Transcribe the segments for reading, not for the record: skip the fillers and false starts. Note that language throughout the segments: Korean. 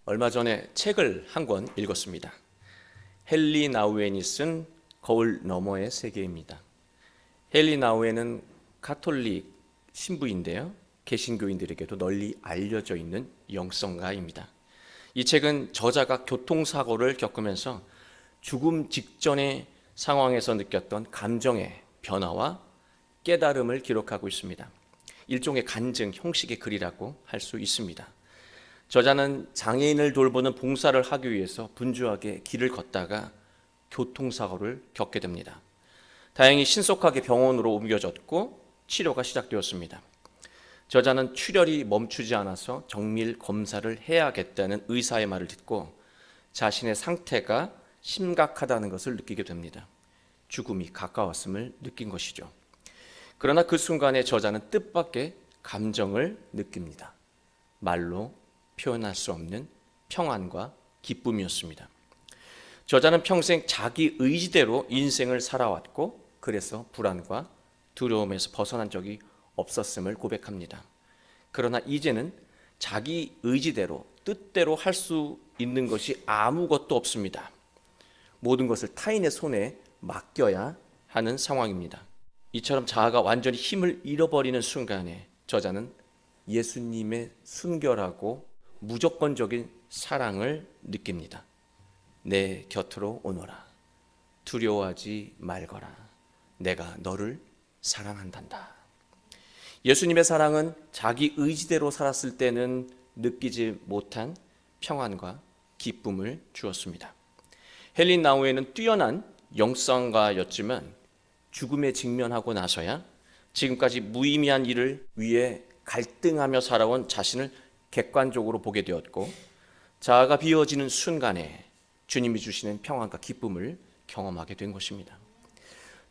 얼마 전에 책을 한 권 읽었습니다. 헨리 나우엔이 쓴 거울 너머의 세계입니다. 헨리 나우엔은 가톨릭 신부인데요. 개신교인들에게도 널리 알려져 있는 영성가입니다. 이 책은 저자가 교통사고를 겪으면서 죽음 직전의 상황에서 느꼈던 감정의 변화와 깨달음을 기록하고 있습니다. 일종의 간증 형식의 글이라고 할 수 있습니다. 저자는 장애인을 돌보는 봉사를 하기 위해서 분주하게 길을 걷다가 교통사고를 겪게 됩니다. 다행히 신속하게 병원으로 옮겨졌고 치료가 시작되었습니다. 저자는 출혈이 멈추지 않아서 정밀 검사를 해야겠다는 의사의 말을 듣고 자신의 상태가 심각하다는 것을 느끼게 됩니다. 죽음이 가까웠음을 느낀 것이죠. 그러나 그 순간에 저자는 뜻밖의 감정을 느낍니다. 말로 표현할 수 없는 평안과 기쁨이었습니다. 저자는 평생 자기 의지대로 인생을 살아왔고 그래서 불안과 두려움에서 벗어난 적이 없었음을 고백합니다. 그러나 이제는 자기 의지대로 뜻대로 할 수 있는 것이 아무것도 없습니다. 모든 것을 타인의 손에 맡겨야 하는 상황입니다. 이처럼 자아가 완전히 힘을 잃어버리는 순간에 저자는 예수님의 순결하고 무조건적인 사랑을 느낍니다. 내 곁으로 오너라. 두려워하지 말거라. 내가 너를 사랑한단다. 예수님의 사랑은 자기 의지대로 살았을 때는 느끼지 못한 평안과 기쁨을 주었습니다. 헨리 나우엔은 뛰어난 영성가였지만 죽음에 직면하고 나서야 지금까지 무의미한 일을 위해 갈등하며 살아온 자신을 객관적으로 보게 되었고 자아가 비워지는 순간에 주님이 주시는 평안과 기쁨을 경험하게 된 것입니다.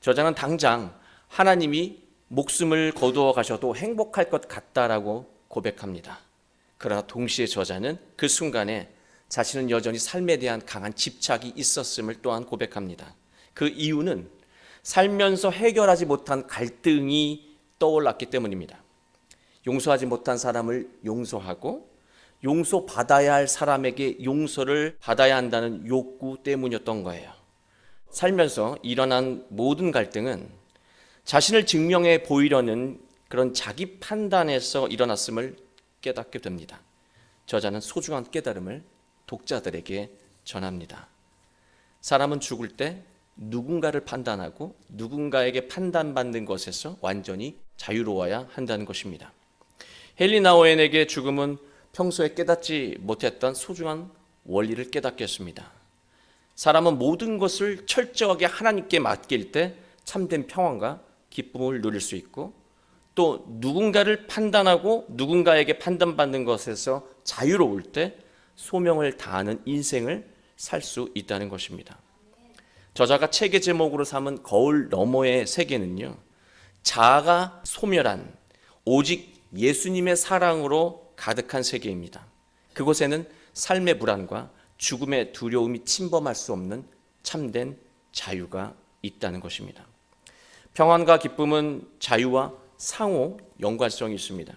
저자는 당장 하나님이 목숨을 거두어 가셔도 행복할 것 같다라고 고백합니다. 그러나 동시에 저자는 그 순간에 자신은 여전히 삶에 대한 강한 집착이 있었음을 또한 고백합니다. 그 이유는 살면서 해결하지 못한 갈등이 떠올랐기 때문입니다. 용서하지 못한 사람을 용서하고 용서받아야 할 사람에게 용서를 받아야 한다는 욕구 때문이었던 거예요. 살면서 일어난 모든 갈등은 자신을 증명해 보이려는 그런 자기 판단에서 일어났음을 깨닫게 됩니다. 저자는 소중한 깨달음을 독자들에게 전합니다. 사람은 죽을 때 누군가를 판단하고 누군가에게 판단받는 것에서 완전히 자유로워야 한다는 것입니다. 헨리 나우엔에게 죽음은 평소에 깨닫지 못했던 소중한 원리를 깨닫게 했습니다. 사람은 모든 것을 철저하게 하나님께 맡길 때 참된 평안과 기쁨을 누릴 수 있고 또 누군가를 판단하고 누군가에게 판단받는 것에서 자유로울 때 소명을 다하는 인생을 살 수 있다는 것입니다. 저자가 책의 제목으로 삼은 거울 너머의 세계는요, 자아가 소멸한 오직 예수님의 사랑으로 가득한 세계입니다. 그곳에는 삶의 불안과 죽음의 두려움이 침범할 수 없는 참된 자유가 있다는 것입니다. 평안과 기쁨은 자유와 상호 연관성이 있습니다.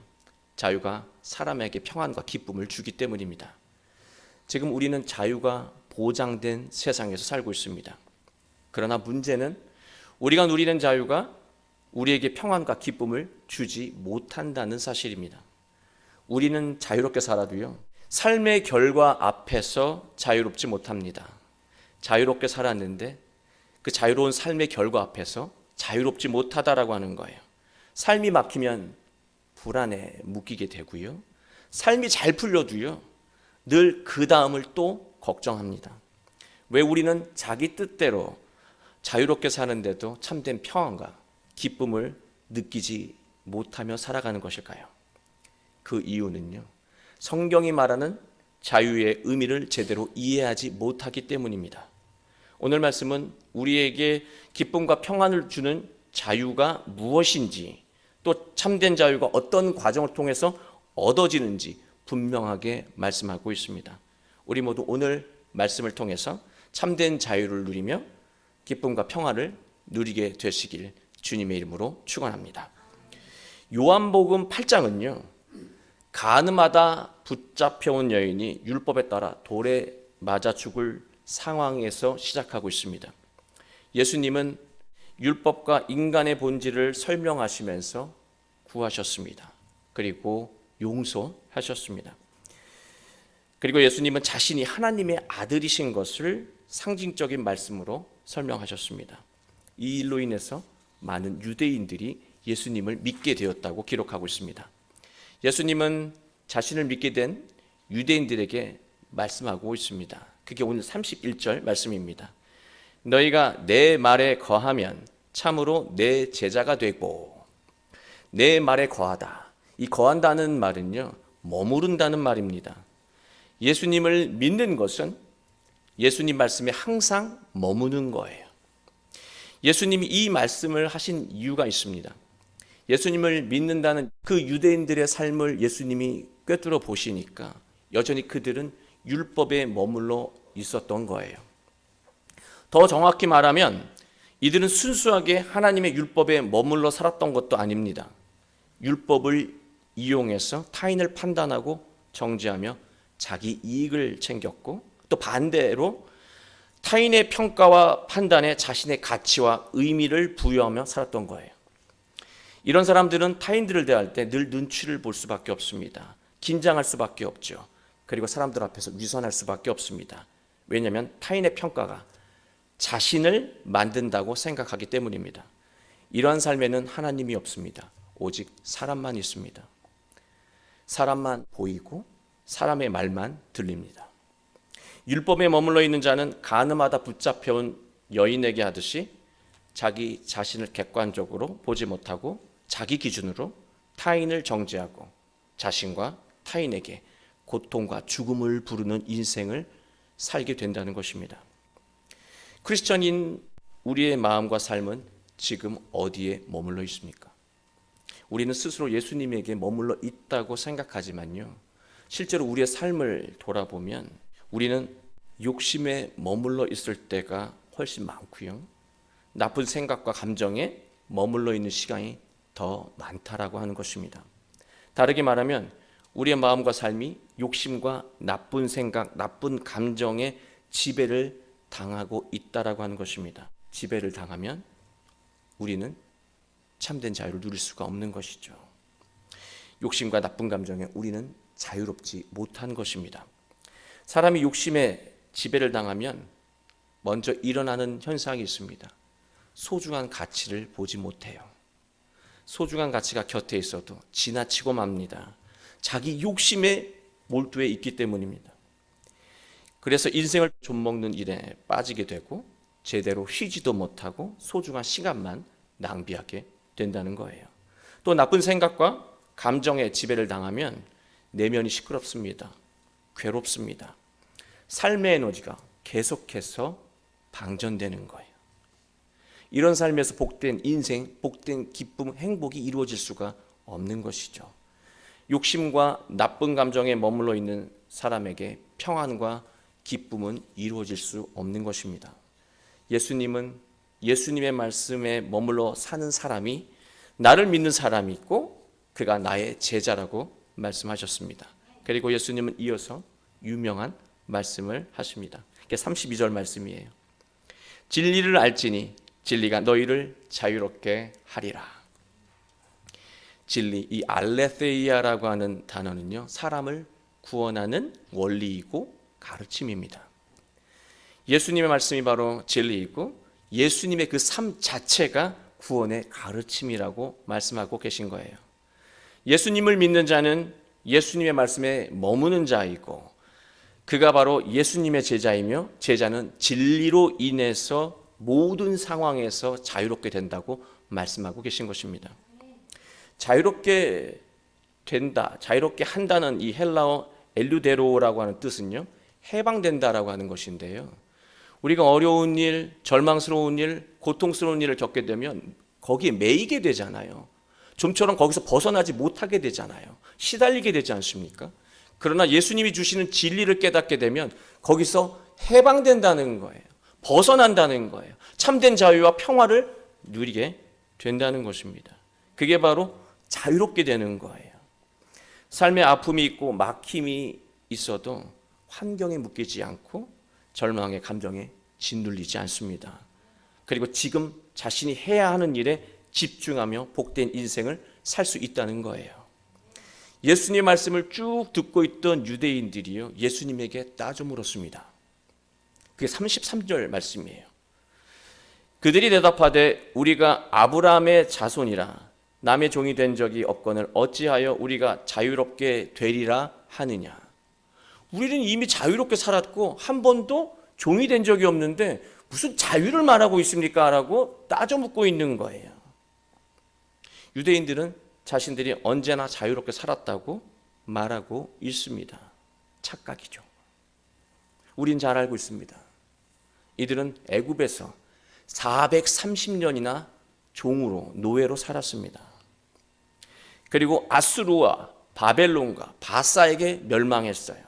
자유가 사람에게 평안과 기쁨을 주기 때문입니다. 지금 우리는 자유가 보장된 세상에서 살고 있습니다. 그러나 문제는 우리가 누리는 자유가 우리에게 평안과 기쁨을 주지 못한다는 사실입니다. 우리는 자유롭게 살아도요, 삶의 결과 앞에서 자유롭지 못합니다. 자유롭게 살았는데 그 자유로운 삶의 결과 앞에서 자유롭지 못하다라고 하는 거예요. 삶이 막히면 불안에 묶이게 되고요. 삶이 잘 풀려도요, 늘 그 다음을 또 걱정합니다. 왜 우리는 자기 뜻대로 자유롭게 사는데도 참된 평안과 기쁨을 느끼지 못하며 살아가는 것일까요? 그 이유는요, 성경이 말하는 자유의 의미를 제대로 이해하지 못하기 때문입니다. 오늘 말씀은 우리에게 기쁨과 평안을 주는 자유가 무엇인지, 또 참된 자유가 어떤 과정을 통해서 얻어지는지 분명하게 말씀하고 있습니다. 우리 모두 오늘 말씀을 통해서 참된 자유를 누리며 기쁨과 평안을 누리게 되시길 주님의 이름으로 축원합니다. 요한복음 8장은요, 가늠하다 붙잡혀온 여인이 율법에 따라 돌에 맞아 죽을 상황에서 시작하고 있습니다. 예수님은 율법과 인간의 본질을 설명하시면서 구하셨습니다. 그리고 용서하셨습니다. 그리고 예수님은 자신이 하나님의 아들이신 것을 상징적인 말씀으로 설명하셨습니다. 이 일로 인해서 많은 유대인들이 예수님을 믿게 되었다고 기록하고 있습니다. 예수님은 자신을 믿게 된 유대인들에게 말씀하고 있습니다. 그게 오늘 31절 말씀입니다. 너희가 내 말에 거하면 참으로 내 제자가 되고. 내 말에 거하다. 이 거한다는 말은요, 머무른다는 말입니다. 예수님을 믿는 것은 예수님 말씀에 항상 머무는 거예요. 예수님이 이 말씀을 하신 이유가 있습니다. 예수님을 믿는다는 그 유대인들의 삶을 예수님이 꿰뚫어 보시니까 여전히 그들은 율법에 머물러 있었던 거예요. 더 정확히 말하면 이들은 순수하게 하나님의 율법에 머물러 살았던 것도 아닙니다. 율법을 이용해서 타인을 판단하고 정죄하며 자기 이익을 챙겼고, 또 반대로 타인의 평가와 판단에 자신의 가치와 의미를 부여하며 살았던 거예요. 이런 사람들은 타인들을 대할 때 늘 눈치를 볼 수밖에 없습니다. 긴장할 수밖에 없죠. 그리고 사람들 앞에서 위선할 수밖에 없습니다. 왜냐하면 타인의 평가가 자신을 만든다고 생각하기 때문입니다. 이러한 삶에는 하나님이 없습니다. 오직 사람만 있습니다. 사람만 보이고 사람의 말만 들립니다. 율법에 머물러 있는 자는 가늠하다 붙잡혀온 여인에게 하듯이 자기 자신을 객관적으로 보지 못하고 자기 기준으로 타인을 정죄하고 자신과 타인에게 고통과 죽음을 부르는 인생을 살게 된다는 것입니다. 크리스천인 우리의 마음과 삶은 지금 어디에 머물러 있습니까? 우리는 스스로 예수님에게 머물러 있다고 생각하지만요, 실제로 우리의 삶을 돌아보면 우리는 욕심에 머물러 있을 때가 훨씬 많고요, 나쁜 생각과 감정에 머물러 있는 시간이 더 많다라고 하는 것입니다. 다르게 말하면 우리의 마음과 삶이 욕심과 나쁜 생각, 나쁜 감정에 지배를 당하고 있다라고 하는 것입니다. 지배를 당하면 우리는 참된 자유를 누릴 수가 없는 것이죠. 욕심과 나쁜 감정에 우리는 자유롭지 못한 것입니다. 사람이 욕심에 지배를 당하면 먼저 일어나는 현상이 있습니다. 소중한 가치를 보지 못해요. 소중한 가치가 곁에 있어도 지나치고 맙니다. 자기 욕심에 몰두해 있기 때문입니다. 그래서 인생을 좀먹는 일에 빠지게 되고 제대로 쉬지도 못하고 소중한 시간만 낭비하게 된다는 거예요. 또 나쁜 생각과 감정에 지배를 당하면 내면이 시끄럽습니다. 괴롭습니다. 삶의 에너지가 계속해서 방전되는 거예요. 이런 삶에서 복된 인생, 복된 기쁨, 행복이 이루어질 수가 없는 것이죠. 욕심과 나쁜 감정에 머물러 있는 사람에게 평안과 기쁨은 이루어질 수 없는 것입니다. 예수님은 예수님의 말씀에 머물러 사는 사람이 나를 믿는 사람이 있고 그가 나의 제자라고 말씀하셨습니다. 그리고 예수님은 이어서 유명한 말씀을 하십니다. 그게 32절 말씀이에요. 진리를 알지니 진리가 너희를 자유롭게 하리라. 진리, 이 알레the이아라고 하는 단어는요, 사람을 구원하는 원리이고 가르침입니다. 예수님의 말씀이 바로 진리이고 예수님의 그 삶 자체가 구원의 가르침이라고 말씀하고 계신 거예요. 예수님을 믿는 자는 예수님의 말씀에 머무는 자이고 그가 바로 예수님의 제자이며 제자는 진리로 인해서 모든 상황에서 자유롭게 된다고 말씀하고 계신 것입니다. 자유롭게 된다, 자유롭게 한다는 이 헬라어 엘루데로라고 하는 뜻은요, 해방된다라고 하는 것인데요, 우리가 어려운 일, 절망스러운 일, 고통스러운 일을 겪게 되면 거기에 매이게 되잖아요. 좀처럼 거기서 벗어나지 못하게 되잖아요. 시달리게 되지 않습니까? 그러나 예수님이 주시는 진리를 깨닫게 되면 거기서 해방된다는 거예요. 벗어난다는 거예요. 참된 자유와 평화를 누리게 된다는 것입니다. 그게 바로 자유롭게 되는 거예요. 삶의 아픔이 있고 막힘이 있어도 환경에 묶이지 않고 절망의 감정에 짓눌리지 않습니다. 그리고 지금 자신이 해야 하는 일에 집중하며 복된 인생을 살 수 있다는 거예요. 예수님의 말씀을 쭉 듣고 있던 유대인들이요, 예수님에게 따져 물었습니다. 그게 33절 말씀이에요. 그들이 대답하되 우리가 아브라함의 자손이라 남의 종이 된 적이 없거늘 어찌하여 우리가 자유롭게 되리라 하느냐. 우리는 이미 자유롭게 살았고 한 번도 종이 된 적이 없는데 무슨 자유를 말하고 있습니까? 라고 따져 묻고 있는 거예요. 유대인들은 자신들이 언제나 자유롭게 살았다고 말하고 있습니다. 착각이죠. 우린 잘 알고 있습니다. 이들은 애굽에서 430년이나 종으로 노예로 살았습니다. 그리고 아수르와 바벨론과 바사에게 멸망했어요.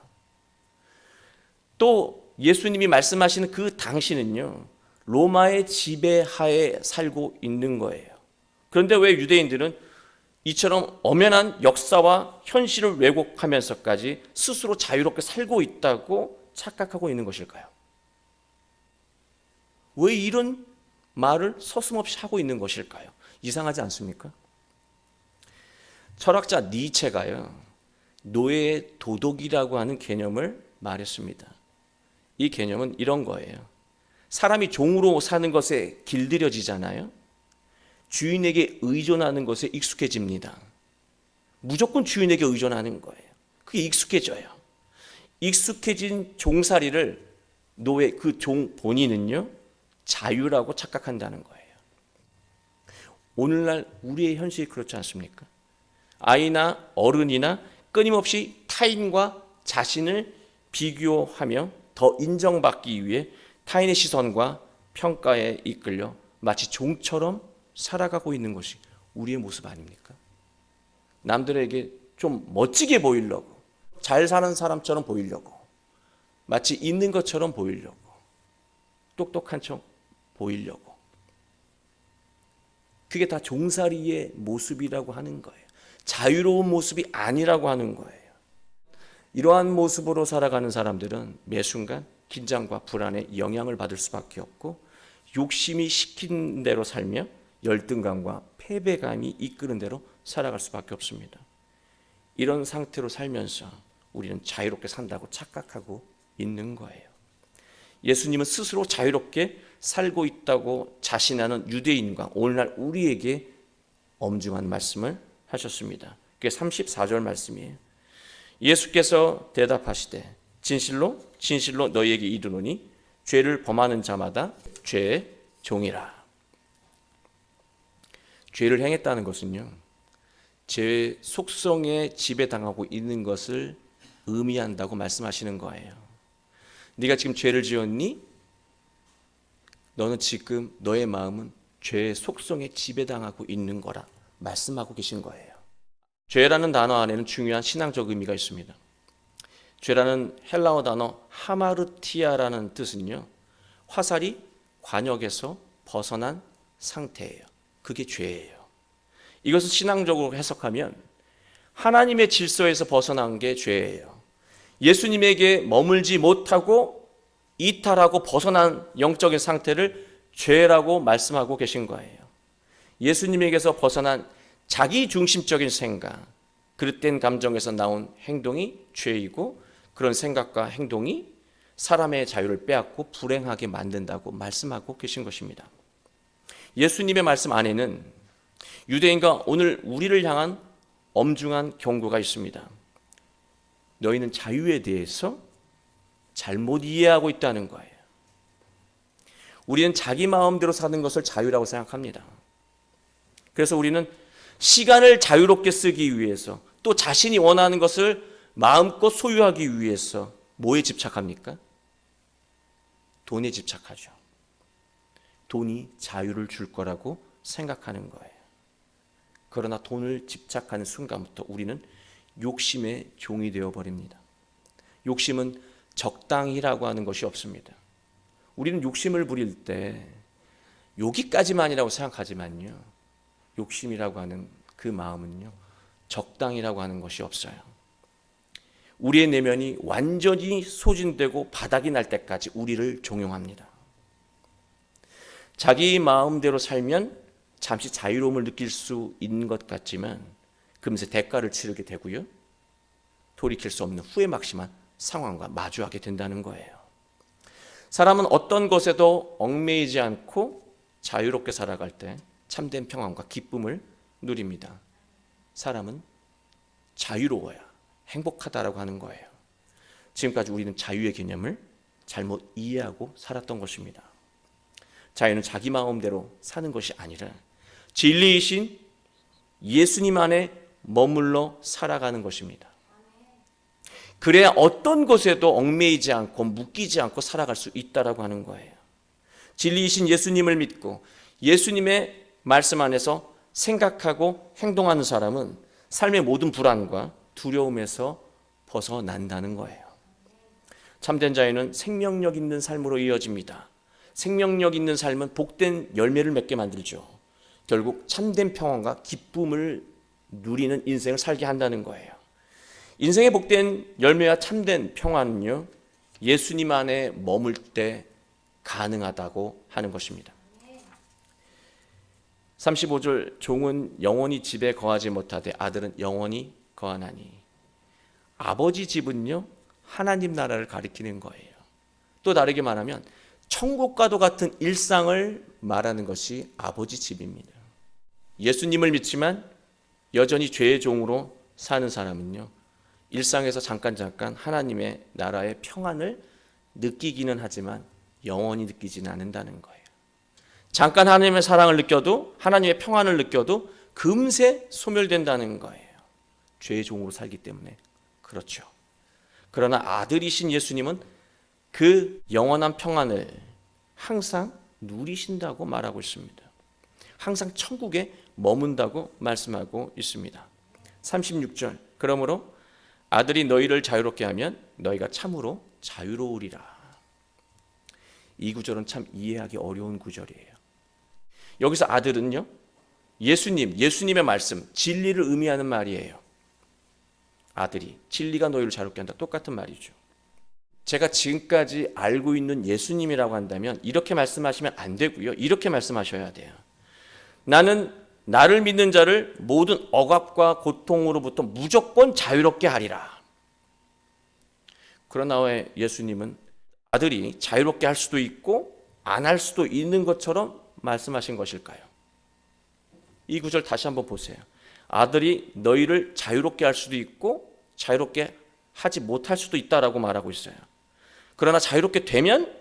또 예수님이 말씀하시는 그 당시는요, 로마의 지배하에 살고 있는 거예요. 그런데 왜 유대인들은 이처럼 엄연한 역사와 현실을 왜곡하면서까지 스스로 자유롭게 살고 있다고 착각하고 있는 것일까요? 왜 이런 말을 서슴없이 하고 있는 것일까요? 이상하지 않습니까? 철학자 니체가요, 노예의 도덕이라고 하는 개념을 말했습니다. 이 개념은 이런 거예요. 사람이 종으로 사는 것에 길들여지잖아요. 주인에게 의존하는 것에 익숙해집니다. 무조건 주인에게 의존하는 거예요. 그게 익숙해져요. 익숙해진 종살이를 노예, 그 종 본인은요, 자유라고 착각한다는 거예요. 오늘날 우리의 현실이 그렇지 않습니까? 아이나 어른이나 끊임없이 타인과 자신을 비교하며 더 인정받기 위해 타인의 시선과 평가에 이끌려 마치 종처럼 살아가고 있는 것이 우리의 모습 아닙니까? 남들에게 좀 멋지게 보이려고, 잘 사는 사람처럼 보이려고, 마치 있는 것처럼 보이려고, 똑똑한 척 보이려고. 그게 다 종살이의 모습이라고 하는 거예요. 자유로운 모습이 아니라고 하는 거예요. 이러한 모습으로 살아가는 사람들은 매 순간 긴장과 불안에 영향을 받을 수밖에 없고 욕심이 시킨 대로 살며 열등감과 패배감이 이끄는 대로 살아갈 수밖에 없습니다. 이런 상태로 살면서 우리는 자유롭게 산다고 착각하고 있는 거예요. 예수님은 스스로 자유롭게 살고 있다고 자신하는 유대인과 오늘날 우리에게 엄중한 말씀을 하셨습니다. 그게 34절 말씀이에요. 예수께서 대답하시되 진실로 진실로 너희에게 이르노니 죄를 범하는 자마다 죄의 종이라. 죄를 행했다는 것은요, 죄의 속성에 지배당하고 있는 것을 의미한다고 말씀하시는 거예요. 네가 지금 죄를 지었니? 너는 지금 너의 마음은 죄의 속성에 지배당하고 있는 거라 말씀하고 계신 거예요. 죄라는 단어 안에는 중요한 신앙적 의미가 있습니다. 죄라는 헬라어 단어 하마르티아라는 뜻은요, 화살이 관역에서 벗어난 상태예요. 그게 죄예요. 이것을 신앙적으로 해석하면 하나님의 질서에서 벗어난 게 죄예요. 예수님에게 머물지 못하고 이탈하고 벗어난 영적인 상태를 죄라고 말씀하고 계신 거예요. 예수님에게서 벗어난 자기 중심적인 생각, 그릇된 감정에서 나온 행동이 죄이고 그런 생각과 행동이 사람의 자유를 빼앗고 불행하게 만든다고 말씀하고 계신 것입니다. 예수님의 말씀 안에는 유대인과 오늘 우리를 향한 엄중한 경고가 있습니다. 너희는 자유에 대해서 잘못 이해하고 있다는 거예요. 우리는 자기 마음대로 사는 것을 자유라고 생각합니다. 그래서 우리는 시간을 자유롭게 쓰기 위해서 또 자신이 원하는 것을 마음껏 소유하기 위해서 뭐에 집착합니까? 돈에 집착하죠. 돈이 자유를 줄 거라고 생각하는 거예요. 그러나 돈을 집착하는 순간부터 우리는 욕심의 종이 되어버립니다. 욕심은 적당히라고 하는 것이 없습니다. 우리는 욕심을 부릴 때 여기까지만이라고 생각하지만요, 욕심이라고 하는 그 마음은요, 적당이라고 하는 것이 없어요. 우리의 내면이 완전히 소진되고 바닥이 날 때까지 우리를 종용합니다. 자기 마음대로 살면 잠시 자유로움을 느낄 수 있는 것 같지만 금세 대가를 치르게 되고요. 돌이킬 수 없는 후회막심한 상황과 마주하게 된다는 거예요. 사람은 어떤 것에도 얽매이지 않고 자유롭게 살아갈 때 참된 평안과 기쁨을 누립니다. 사람은 자유로워야 행복하다라고 하는 거예요. 지금까지 우리는 자유의 개념을 잘못 이해하고 살았던 것입니다. 자유는 자기 마음대로 사는 것이 아니라 진리이신 예수님 안에 머물러 살아가는 것입니다. 그래야 어떤 것에도 얽매이지 않고 묶이지 않고 살아갈 수 있다라고 하는 거예요. 진리이신 예수님을 믿고 예수님의 말씀 안에서 생각하고 행동하는 사람은 삶의 모든 불안과 두려움에서 벗어난다는 거예요. 참된 자유는 생명력 있는 삶으로 이어집니다. 생명력 있는 삶은 복된 열매를 맺게 만들죠. 결국 참된 평안과 기쁨을 누리는 인생을 살게 한다는 거예요. 인생의 복된 열매와 참된 평안은요, 예수님 안에 머물 때 가능하다고 하는 것입니다. 35절 종은 영원히 집에 거하지 못하되 아들은 영원히 거하나니. 아버지 집은요, 하나님 나라를 가리키는 거예요. 또 다르게 말하면 천국과도 같은 일상을 말하는 것이 아버지 집입니다. 예수님을 믿지만 여전히 죄의 종으로 사는 사람은요, 일상에서 잠깐 하나님의 나라의 평안을 느끼기는 하지만 영원히 느끼지는 않는다는 거예요. 잠깐 하나님의 사랑을 느껴도, 하나님의 평안을 느껴도 금세 소멸된다는 거예요. 죄의 종으로 살기 때문에 그렇죠. 그러나 아들이신 예수님은 그 영원한 평안을 항상 누리신다고 말하고 있습니다. 항상 천국에 머문다고 말씀하고 있습니다. 36절 그러므로 아들이 너희를 자유롭게 하면 너희가 참으로 자유로우리라. 이 구절은 참 이해하기 어려운 구절이에요. 여기서 아들은요, 예수님의 말씀, 진리를 의미하는 말이에요. 아들이 진리가 너희를 자유롭게 한다. 똑같은 말이죠. 제가 지금까지 알고 있는 예수님이라고 한다면 이렇게 말씀하시면 안 되고요. 이렇게 말씀하셔야 돼요. 나는 나를 믿는 자를 모든 억압과 고통으로부터 무조건 자유롭게 하리라. 그러나 왜 예수님은 아들이 자유롭게 할 수도 있고 안 할 수도 있는 것처럼 말씀하신 것일까요? 이 구절 다시 한번 보세요. 아들이 너희를 자유롭게 할 수도 있고 자유롭게 하지 못할 수도 있다라고 말하고 있어요. 그러나 자유롭게 되면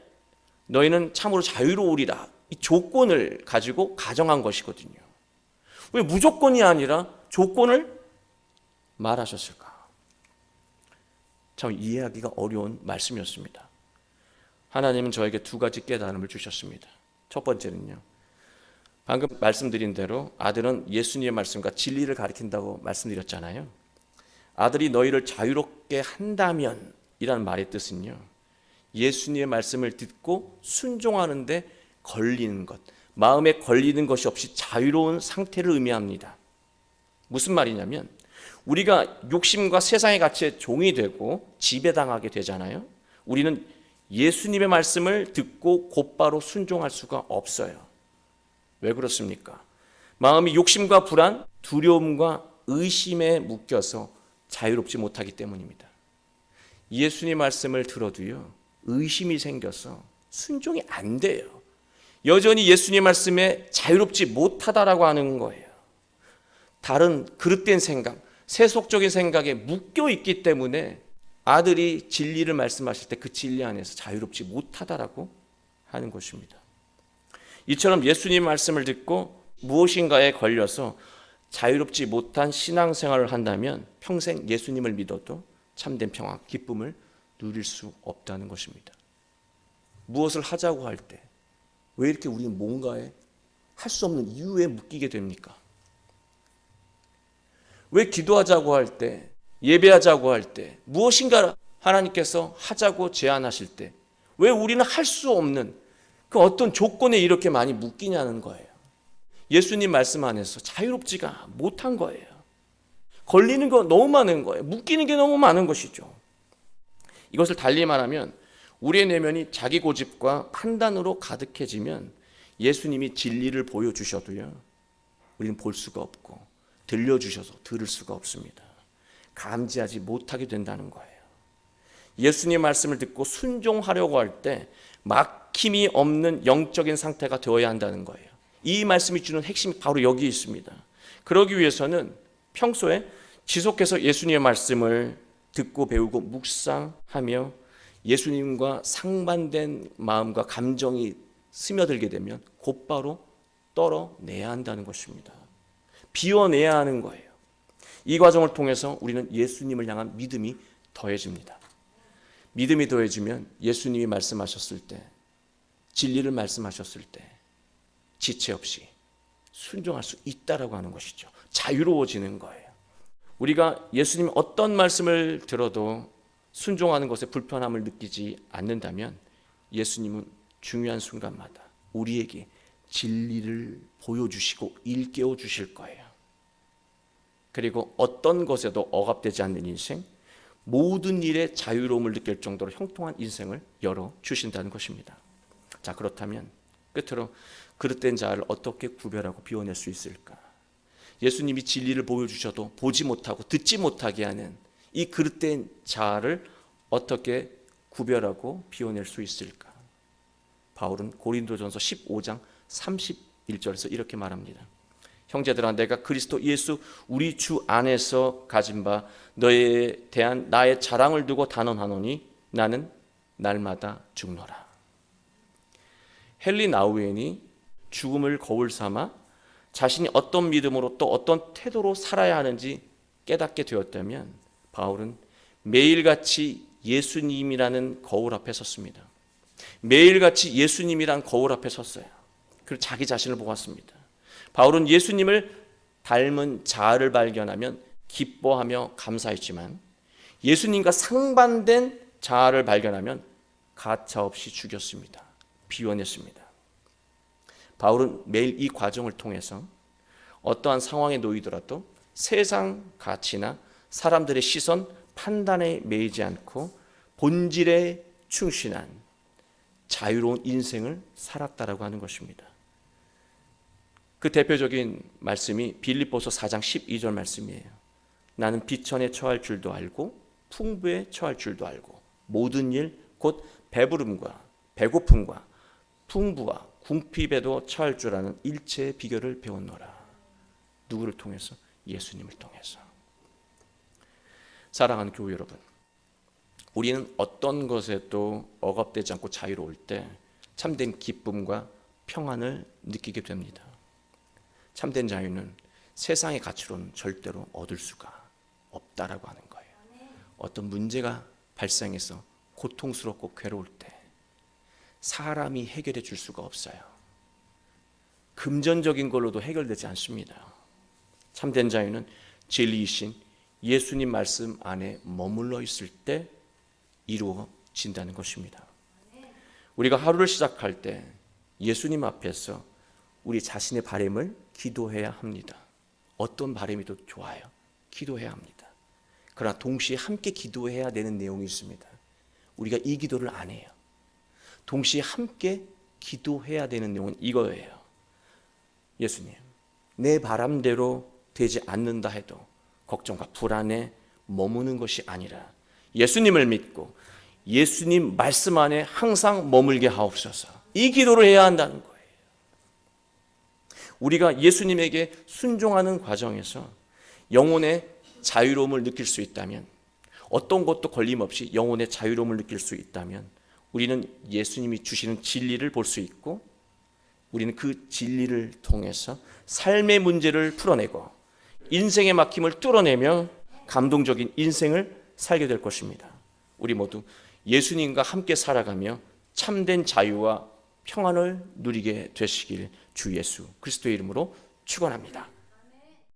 너희는 참으로 자유로우리라. 이 조건을 가지고 가정한 것이거든요. 왜 무조건이 아니라 조건을 말하셨을까? 참 이해하기가 어려운 말씀이었습니다. 하나님은 저에게 두 가지 깨달음을 주셨습니다. 첫 번째는요, 방금 말씀드린 대로 아들은 예수님의 말씀과 진리를 가리킨다고 말씀드렸잖아요. 아들이 너희를 자유롭게 한다면 이라는 말의 뜻은요, 예수님의 말씀을 듣고 순종하는데 걸리는 것, 마음에 걸리는 것이 없이 자유로운 상태를 의미합니다. 무슨 말이냐면 우리가 욕심과 세상의 가치에 종이 되고 지배당하게 되잖아요. 우리는 예수님의 말씀을 듣고 곧바로 순종할 수가 없어요. 왜 그렇습니까? 마음이 욕심과 불안, 두려움과 의심에 묶여서 자유롭지 못하기 때문입니다. 예수님 말씀을 들어도요, 의심이 생겨서 순종이 안 돼요. 여전히 예수님 말씀에 자유롭지 못하다라고 하는 거예요. 다른 그릇된 생각, 세속적인 생각에 묶여 있기 때문에 아들이 진리를 말씀하실 때 그 진리 안에서 자유롭지 못하다라고 하는 것입니다. 이처럼 예수님 말씀을 듣고 무엇인가에 걸려서 자유롭지 못한 신앙생활을 한다면 평생 예수님을 믿어도 참된 평화, 기쁨을 누릴 수 없다는 것입니다. 무엇을 하자고 할 때 왜 이렇게 우리는 뭔가에 할 수 없는 이유에 묶이게 됩니까? 왜 기도하자고 할 때, 예배하자고 할 때, 무엇인가 하나님께서 하자고 제안하실 때 왜 우리는 할 수 없는 그 어떤 조건에 이렇게 많이 묶이냐는 거예요. 예수님 말씀 안에서 자유롭지가 못한 거예요. 걸리는 거 너무 많은 거예요. 묶이는 게 너무 많은 것이죠. 이것을 달리 말하면 우리의 내면이 자기 고집과 판단으로 가득해지면 예수님이 진리를 보여주셔도요, 우리는 볼 수가 없고 들려주셔서 들을 수가 없습니다. 감지하지 못하게 된다는 거예요. 예수님 말씀을 듣고 순종하려고 할 때 막힘이 없는 영적인 상태가 되어야 한다는 거예요. 이 말씀이 주는 핵심이 바로 여기 있습니다. 그러기 위해서는 평소에 지속해서 예수님의 말씀을 듣고 배우고 묵상하며 예수님과 상반된 마음과 감정이 스며들게 되면 곧바로 떨어내야 한다는 것입니다. 비워내야 하는 거예요. 이 과정을 통해서 우리는 예수님을 향한 믿음이 더해집니다. 믿음이 더해지면 예수님이 말씀하셨을 때, 진리를 말씀하셨을 때 지체 없이 순종할 수 있다라고 하는 것이죠. 자유로워지는 거예요. 우리가 예수님 어떤 말씀을 들어도 순종하는 것에 불편함을 느끼지 않는다면 예수님은 중요한 순간마다 우리에게 진리를 보여주시고 일깨워 주실 거예요. 그리고 어떤 것에도 억압되지 않는 인생, 모든 일에 자유로움을 느낄 정도로 형통한 인생을 열어주신다는 것입니다. 자, 그렇다면 끝으로 그릇된 자를 어떻게 구별하고 비워낼 수 있을까? 예수님이 진리를 보여주셔도 보지 못하고 듣지 못하게 하는 이 그릇된 자를 어떻게 구별하고 비워낼 수 있을까? 바울은 고린도전서 15장 31절에서 이렇게 말합니다. 형제들아, 내가 그리스도 예수 우리 주 안에서 가진 바 너에 대한 나의 자랑을 두고 단언하노니 나는 날마다 죽노라. 헨리 나우엔이 죽음을 거울 삼아 자신이 어떤 믿음으로 또 어떤 태도로 살아야 하는지 깨닫게 되었다면 바울은 매일같이 예수님이라는 거울 앞에 섰습니다. 매일같이 예수님이란 거울 앞에 섰어요. 그리고 자기 자신을 보았습니다. 바울은 예수님을 닮은 자아를 발견하면 기뻐하며 감사했지만 예수님과 상반된 자아를 발견하면 가차없이 죽였습니다. 비워냈습니다. 바울은 매일 이 과정을 통해서 어떠한 상황에 놓이더라도 세상 가치나 사람들의 시선, 판단에 매이지 않고 본질에 충실한 자유로운 인생을 살았다라고 하는 것입니다. 그 대표적인 말씀이 빌립보서 4장 12절 말씀이에요. 나는 비천에 처할 줄도 알고 풍부에 처할 줄도 알고 모든 일 곧 배부름과 배고픔과 풍부와 궁핍에도 처할 줄 아는 일체의 비결을 배웠노라. 누구를 통해서? 예수님을 통해서. 사랑하는 교회 여러분, 우리는 어떤 것에도 억압되지 않고 자유로울 때 참된 기쁨과 평안을 느끼게 됩니다. 참된 자유는 세상의 가치로는 절대로 얻을 수가 없다라고 하는 거예요. 어떤 문제가 발생해서 고통스럽고 괴로울 때 사람이 해결해 줄 수가 없어요. 금전적인 걸로도 해결되지 않습니다. 참된 자유는 진리이신 예수님 말씀 안에 머물러 있을 때 이루어진다는 것입니다. 우리가 하루를 시작할 때 예수님 앞에서 우리 자신의 바람을 기도해야 합니다. 어떤 바람이도 좋아요. 기도해야 합니다. 그러나 동시에 함께 기도해야 되는 내용이 있습니다. 우리가 이 기도를 안 해요. 동시에 함께 기도해야 되는 내용은 이거예요. 예수님, 내 바람대로 되지 않는다 해도 걱정과 불안에 머무는 것이 아니라 예수님을 믿고 예수님 말씀 안에 항상 머물게 하옵소서. 이 기도를 해야 한다는 거예요. 우리가 예수님에게 순종하는 과정에서 영혼의 자유로움을 느낄 수 있다면, 어떤 것도 걸림없이 영혼의 자유로움을 느낄 수 있다면 우리는 예수님이 주시는 진리를 볼 수 있고 우리는 그 진리를 통해서 삶의 문제를 풀어내고 인생의 막힘을 뚫어내며 감동적인 인생을 살게 될 것입니다. 우리 모두 예수님과 함께 살아가며 참된 자유와 평안을 누리게 되시길 주 예수 그리스도의 이름으로 축원합니다.